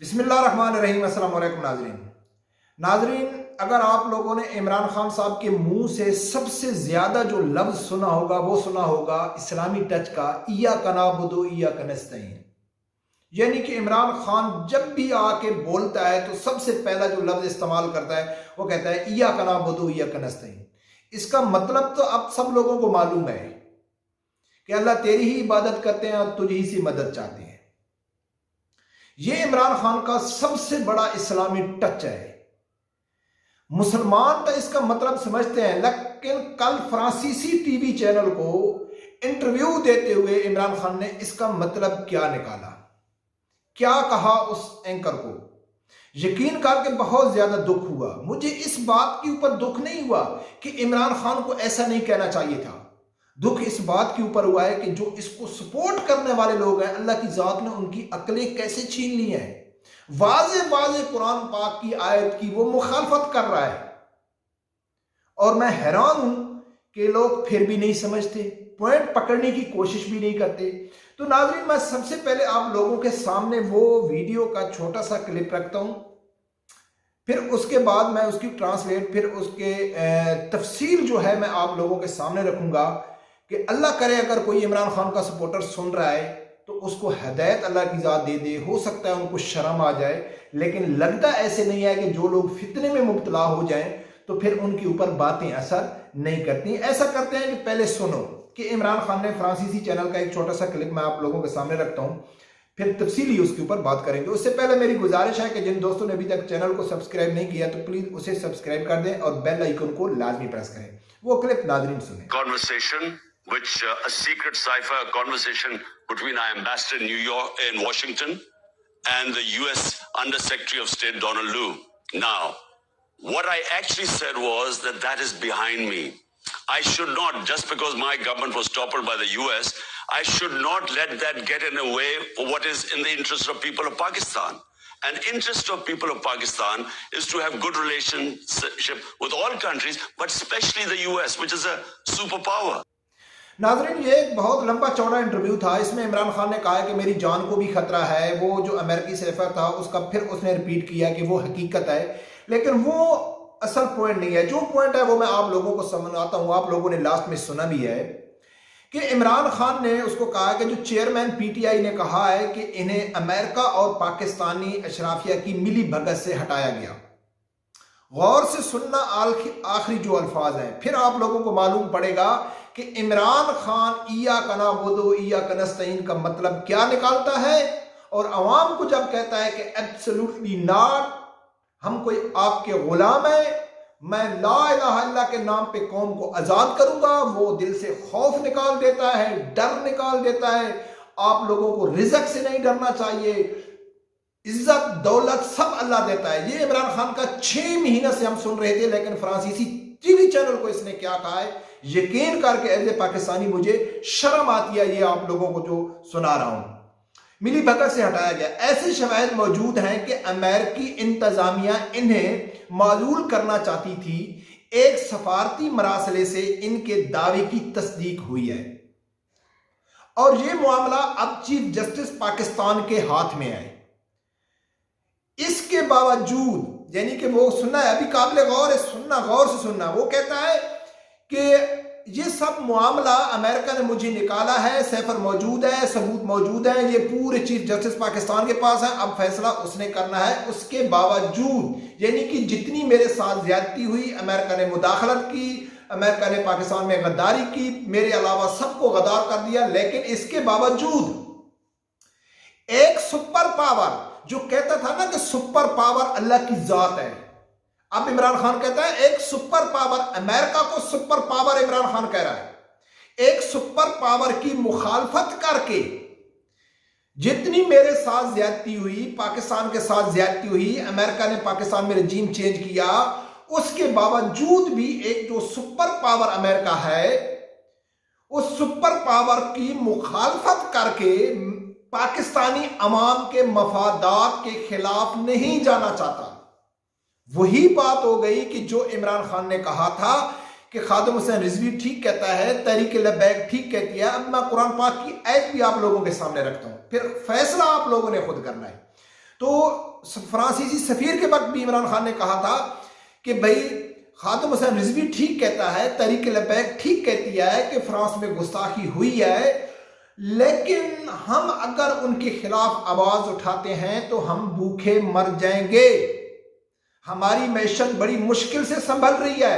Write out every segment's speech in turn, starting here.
बिस्मिल्लाहिर्रहमानिर्रहीम। अस्सलाम वालेकुम नाजरीन, अगर आप लोगों ने इमरान खान साहब के मुंह से सबसे ज्यादा जो लफ्ज सुना होगा वो सुना होगा इस्लामी टच का इय्याका नअबुदु व इय्याका नस्तईन। यानी कि इमरान खान जब भी आके बोलता है तो सबसे पहला जो लफ्ज इस्तेमाल करता है वो कहता है इय्याका नअबुदु व इय्याका नस्तईन। इसका मतलब तो अब सब लोगों को मालूम है कि अल्लाह तेरी ही इबादत करते हैं और तुझी से मदद चाहते हैं। ये इमरान खान का सबसे बड़ा इस्लामी टच है। मुसलमान तो इसका मतलब समझते हैं, लेकिन कल फ्रांसीसी टीवी चैनल को इंटरव्यू देते हुए इमरान खान ने इसका मतलब क्या निकाला, क्या कहा उस एंकर को, यकीन करके बहुत ज्यादा दुख हुआ। मुझे इस बात के ऊपर दुख नहीं हुआ कि इमरान खान को ऐसा नहीं कहना चाहिए था, दुख इस बात के ऊपर हुआ है कि जो इसको सपोर्ट करने वाले लोग हैं, अल्लाह की जात ने उनकी अकलें कैसे छीन ली हैं। वाजे वाजे कुरान पाक की आयत की वो मुखालफत कर रहा है और मैं हैरान हूं कि लोग फिर भी नहीं समझते, पॉइंट पकड़ने की कोशिश भी नहीं करते। तो नाज़रीन, मैं सबसे पहले आप लोगों के सामने वो वीडियो का छोटा सा क्लिप रखता हूं, फिर उसके बाद मैं उसकी ट्रांसलेट, फिर उसके तफसील जो है मैं आप लोगों के सामने रखूंगा कि अल्लाह करे अगर कोई इमरान खान का सपोर्टर सुन रहा है तो उसको हिदायत अल्लाह की ज़ात दे दे। हो सकता है उनको शर्म आ जाए, लेकिन लगता ऐसे नहीं है कि जो लोग फितने में मुब्तला हो जाएं तो फिर उनके ऊपर बातें असर नहीं करती। ऐसा करते हैं कि पहले सुनो कि इमरान खान ने फ्रांसीसी चैनल का एक छोटा सा क्लिप मैं आप लोगों के सामने रखता हूं, फिर तफसीली उसके ऊपर बात करेंगे। उससे पहले मेरी गुजारिश है कि जिन दोस्तों ने अभी तक चैनल को सब्सक्राइब नहीं किया तो प्लीज उसे सब्सक्राइब कर दें और बेल आइकन को लाजमी प्रेस करें। वो क्लिप नाज़रीन सुने। Conversation which a secret cipher conversation between our ambassador in New York in Washington and the US Under Secretary of State Donald Lu. Now, what I actually said was that is behind me. I should not, just because my government was toppled by the US, I should not let that get in the way for what is in the interest of people of Pakistan. And interest of people of Pakistan is to have good relationship with all countries, but especially the US, which is a superpower. नाजरीन, ये एक बहुत लंबा चौड़ा interview था। इसमें इमरान खान ने कहा कि मेरी जान को भी खतरा है। वो जो अमेरिकी सैफर था उसका फिर उसने रिपीट किया कि वो हकीकत है, लेकिन वो असल पॉइंट नहीं है। जो पॉइंट है वो मैं आप लोगों को समझाता हूँ। आप लोगों ने लास्ट में सुना भी है कि इमरान खान ने उसको कहा कि जो चेयरमैन पीटीआई ने कहा है कि इन्हें अमेरिका और पाकिस्तानी अशराफिया की मिली भगत से हटाया गया। गौर से सुनना आखिरी जो अल्फाज हैं, फिर आप लोगों को मालूम पड़ेगा कि इमरान खान इय्याका नअबुदु व इय्याका नस्तईन का मतलब क्या निकालता है। और अवाम को जब कहता है कि एब्सोल्युटली नॉट, हम कोई आपके गुलाम है, मैं ला इलाहा इल्लल्लाह के नाम पे कौम को आजाद करूंगा, वो दिल से खौफ निकाल देता है, डर निकाल देता है। आप लोगों को रिज़्क से नहीं डरना चाहिए, इज्जत दौलत सब अल्लाह देता है। ये इमरान खान का 6 महीने से हम सुन रहे थे, लेकिन फ्रांसीसी टीवी चैनल को इसने क्या कहा है, यकीन करके एज ए पाकिस्तानी मुझे शर्म आती है ये आप लोगों को जो सुना रहा हूं। मिली भगत से हटाया गया। ऐसे शवाहिद मौजूद हैं कि अमेरिकी इंतजामिया इन्हें मालूल करना चाहती थी। एक सफारती मरासले से इनके दावे की तस्दीक हुई है और यह मामला अब चीफ जस्टिस पाकिस्तान के हाथ में है। इसके बावजूद, यानी कि वो सुनना है, अभी काबिल गौर है, सुनना, गौर से सुनना। वो कहता है कि ये सब मामला अमेरिका ने मुझे निकाला है, सैफर मौजूद है, सबूत मौजूद है, ये पूरे चीफ जस्टिस पाकिस्तान के पास है, अब फैसला उसने करना है। उसके बावजूद, यानी कि जितनी मेरे साथ ज्यादती हुई, अमेरिका ने मुदाखलत की, अमेरिका ने पाकिस्तान में गद्दारी की, मेरे अलावा सबको गद्दार कर दिया, लेकिन इसके बावजूद एक सुपर पावर जो कहता था ना कि सुपर पावर अल्लाह की जात है, अब इमरान खान कहता है एक सुपर पावर, अमेरिका को सुपर पावर इमरान खान कह रहा है। एक सुपर पावर की मुखालफत करके जितनी मेरे साथ ज्यादती हुई, पाकिस्तान के साथ ज्यादती हुई, अमेरिका ने पाकिस्तान में रजीम चेंज किया, उसके बावजूद भी एक जो सुपर पावर अमेरिका है, उस सुपर पावर की मुखालफत करके पाकिस्तानी अवाम के मफादात के खिलाफ नहीं जाना चाहता। वही बात हो गई कि जो इमरान खान ने कहा था कि खादिम हुसैन रिजवी ठीक कहता है, तहरीक लब्बैक ठीक कहती है। अब मैं कुरान पाक की आयत भी आप लोगों के सामने रखता हूं, फिर फैसला आप लोगों ने खुद करना है। तो फ्रांसीसी सफीर के वक्त भी इमरान खान ने कहा था कि भाई खातून हसन रिजवी ठीक कहता है, तहरीक लबैक ठीक कहती है कि फ्रांस में गुस्ताखी हुई है, लेकिन हम अगर उनके खिलाफ आवाज उठाते हैं तो हम भूखे मर जाएंगे। हमारी मैशत बड़ी मुश्किल से संभल रही है,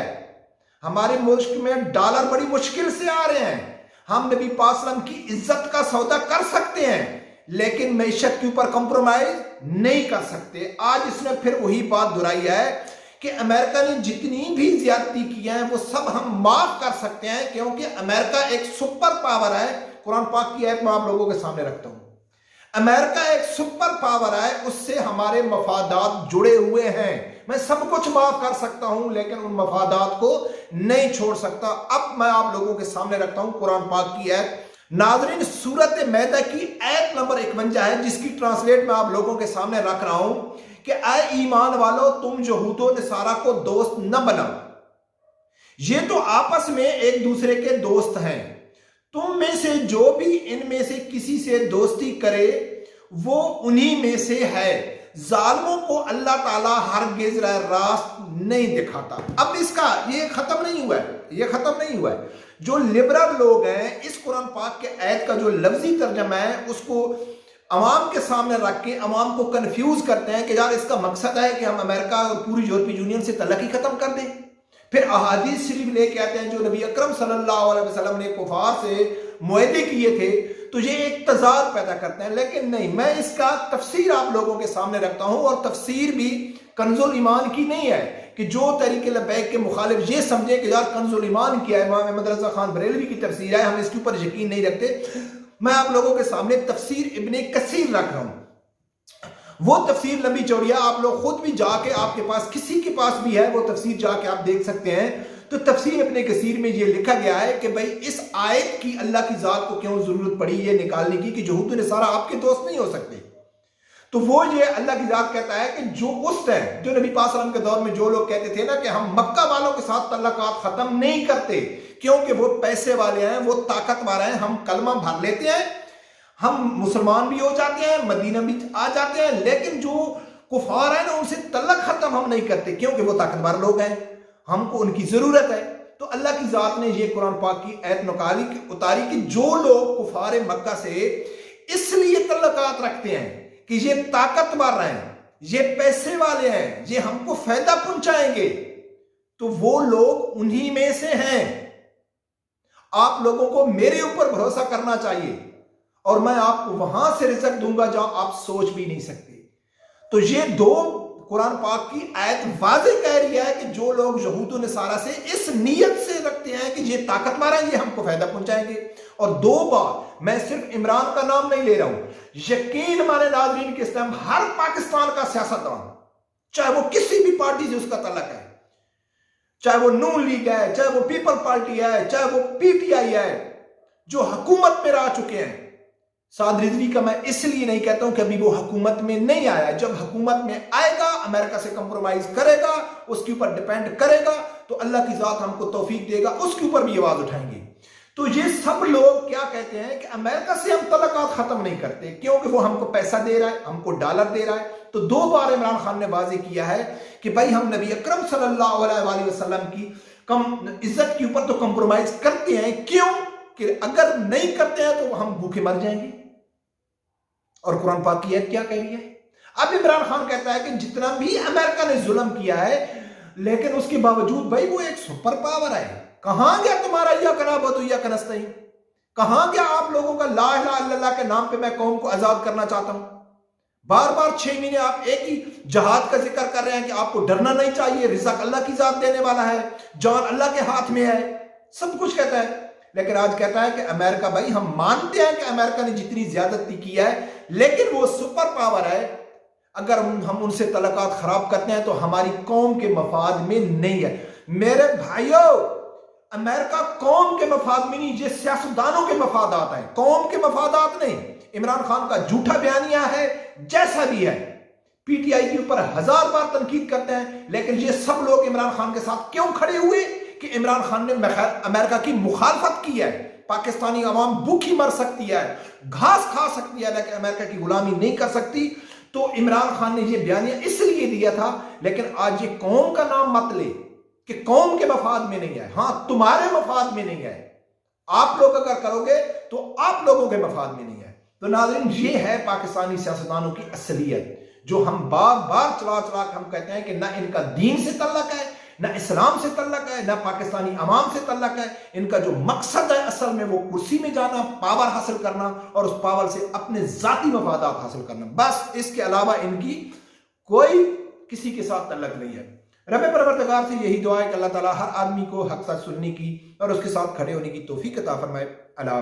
हमारे मुल्क में डॉलर बड़ी मुश्किल से आ रहे हैं। हम नबी पाक सल्लल्लाहु अलैहि वसल्लम की इज्जत का सौदा कर सकते हैं, लेकिन मैशत के ऊपर कंप्रोमाइज नहीं कर सकते। आज इसने फिर वही बात दोहराई है कि अमेरिका ने जितनी भी ज्यादती की है वो सब हम माफ कर सकते हैं, क्योंकि अमेरिका एक सुपर पावर है। कुरान पाक की आयत मैं आप लोगों के सामने रखता हूं। अमेरिका एक सुपर पावर है, उससे हमारे मफादात जुड़े हुए हैं। मैं सब कुछ माफ कर सकता हूं, लेकिन उन मफादात को नहीं छोड़ सकता। अब मैं आप लोगों के सामने रखता हूं कुरान पाक की आयत। नाज़रीन, सूरत मैदा की आयत नंबर 51 है, जिसकी ट्रांसलेट मैं आप लोगों के सामने रख रहा हूं कि ऐ ईमान वालों, तुम यहूदो नसारा को दोस्त न बनाओ, ये तो आपस में एक दूसरे के दोस्त हैं। तुम में से जो भी इनमें से किसी से दोस्ती करे वो उन्हीं में से है। जालिमों को अल्लाह ताला हरगिज़ रास्त नहीं दिखाता। अब इसका ये खत्म नहीं हुआ है, ये खत्म नहीं हुआ है। जो लिबरल लोग हैं, इस कुरान पाक के आयत का जो लफ्जी तर्जमा है उसको अवाम के सामने रख के अवाम को कंफ्यूज करते हैं कि यार इसका मकसद है कि हम अमेरिका और पूरी यूरोपीय यूनियन से तल्लक ही खत्म कर दें। फिर अहादीस शरीफ लेके आते हैं जो नबी अकरम सल्लल्लाहु अलैहि वसल्लम ने कुफार से मुआहदे किए थे, तो ये एक तजाद पैदा करते हैं। लेकिन नहीं, मैं इसका तफसीर आप लोगों के सामने रखता हूं, और तफसीर भी कंजुल ईमान की नहीं है कि जो तरीके लबैक के मुखालिफ ये समझे कि यार कंजुल ईमान क्या है, इमाम अहमद रज़ा खान बरेलवी की तफसीर है, हम इसके ऊपर यकीन नहीं रखते। मैं आप लोगों के सामने तफसीर इब्ने कसीर रख रहा हूं। वो तफसीर लंबी चौड़ी है, आप लोग खुद भी जाके, आपके पास किसी के पास भी है वो तफसीर जाके आप देख सकते हैं। तो तफसीर इब्ने कसीर में ये लिखा गया है कि भाई इस आयत की अल्लाह की जात को क्यों जरूरत पड़ी ये निकालने की कि यहूद नसारा आपके दोस्त नहीं हो सकते। तो वो ये अल्लाह की जात कहता है कि जो उस टाइम जो नबी पाक सल्लल्लाहु अलैहि वसल्लम के दौर में जो लोग कहते थे ना कि हम मक्का वालों के साथ तल्लुकात खत्म नहीं करते क्योंकि वो पैसे वाले हैं, वो ताकतवर हैं, हम कलमा भर लेते हैं, हम मुसलमान भी हो जाते हैं, मदीना भी आ जाते हैं, लेकिन जो कुफार है ना उनसे तल्लक खत्म हम नहीं करते क्योंकि वो ताकतवर लोग हैं, हमको उनकी जरूरत है। तो अल्लाह की जात ने ये कुरान पाक की आयत उतारी कि जो लोग कुफार मक्का से इसलिए तल्लुकात रखते हैं कि ये ताकतवर हैं, ये पैसे वाले हैं, ये हमको फायदा पहुंचाएंगे, तो वो लोग उन्हीं में से हैं। आप लोगों को मेरे ऊपर भरोसा करना चाहिए और मैं आपको वहां से रिजक दूंगा जहां आप सोच भी नहीं सकते। तो ये दो कुरान पाक की आयत वाज़ेह कह रही है कि जो लोग यहूद व नसारा से इस नीयत से रखते हैं कि ये ताकतवर हैं, ये हमको फायदा पहुंचाएंगे। और दो बार मैं सिर्फ इमरान का नाम नहीं ले रहा हूं, यकीन माने नाज़रीन के इस टाइम हर पाकिस्तान का सियासतदान, चाहे वो किसी भी पार्टी से उसका तल्लक है, चाहे वो नून लीग है, चाहे वो पीपल पार्टी है, चाहे वो पीटीआई है, जो हुकूमत में रह चुके हैं। साद रिजवी का मैं इसलिए नहीं कहता हूं कि अभी वो हुकूमत में नहीं आया, जब हुकूमत में आएगा अमेरिका से कंप्रोमाइज करेगा, उसके ऊपर डिपेंड करेगा, तो अल्लाह की जात हमको तौफीक देगा, उसके ऊपर भी आवाज उठाएंगे। तो ये सब लोग क्या कहते हैं कि अमेरिका से हम तल्लुकात खत्म नहीं करते क्योंकि वो हमको पैसा दे रहा है, हमको डॉलर दे रहा है। तो दो बार इमरान खान ने वाज़ेह किया है कि भाई हम नबी अकरम सल्लल्लाहु अलैहि वसल्लम की कम इज्जत के ऊपर तो कंप्रोमाइज करते हैं, क्यों कि अगर नहीं करते हैं तो हम भूखे मर जाएंगे। और कुरान पाक की आयत क्या कह रही है? अब इमरान खान कहता है कि जितना भी अमेरिका ने जुल्म किया है, लेकिन उसके बावजूद भाई वो एक सुपर पावर है। कहां गया तुम्हारा इय्याका नअबुदु व इय्याका नस्तईन? कहां गया आप लोगों का ला इलाहा इल्लल्लाह के नाम पे मैं कौम को आजाद करना चाहता हूं? बार बार 6 महीने आप एक ही जहाद का जिक्र कर रहे हैं कि आपको डरना नहीं चाहिए, रिज़्क़ अल्लाह की जात देने वाला है, जान अल्लाह के हाथ में है, सब कुछ कहता है। लेकिन आज कहता है कि अमेरिका, भाई हम मानते हैं कि अमेरिका ने जितनी ज्यादती की है, लेकिन वो सुपर पावर है, अगर हम उनसे तल्लुकात खराब करते हैं तो हमारी कौम के मफाद में नहीं है। मेरे भाइयों, अमेरिका कौम के मफाद में नहीं, ये सियासतदानों के मफादात हैं, कौम के मफादात नहीं। इमरान खान का झूठा बयानिया है, जैसा भी है, पीटीआई के ऊपर 1000 बार तनकीद करते हैं, लेकिन ये सब लोग इमरान खान के साथ क्यों खड़े हुए कि इमरान खान ने अमेरिका की मुखालफत की है। पाकिस्तानी अवाम भूखी मर सकती है, घास खा सकती है, लेकिन अमेरिका की गुलामी नहीं कर सकती। तो इमरान खान ने ये बयानिया इसलिए दिया था, लेकिन आज ये कौम का नाम मत ले कि कौम के मफाद में नहीं है। हां, तुम्हारे मफाद में नहीं है, आप लोग अगर करोगे तो आप लोगों के मफाद में नहीं है। तो नाज़रीन, ये है पाकिस्तानी सियासतदानों की असलियत, जो हम बार बार चला चला के हम कहते हैं कि ना इनका दीन से तल्लक है, ना इस्लाम से तल्लक है, ना पाकिस्तानी अवाम से तल्लक है। इनका जो मकसद है असल में वो कुर्सी में जाना, पावर हासिल करना और उस पावर से अपने जाती मफादात हासिल करना, बस। इसके अलावा इनकी कोई किसी के साथ तल्लक नहीं है। रब परवरदिगार से यही दुआ है कि अल्लाह ताला हर आदमी को हक सच सुनने की और उसके साथ खड़े होने की तौफीक अता फरमाए। अल्लाह।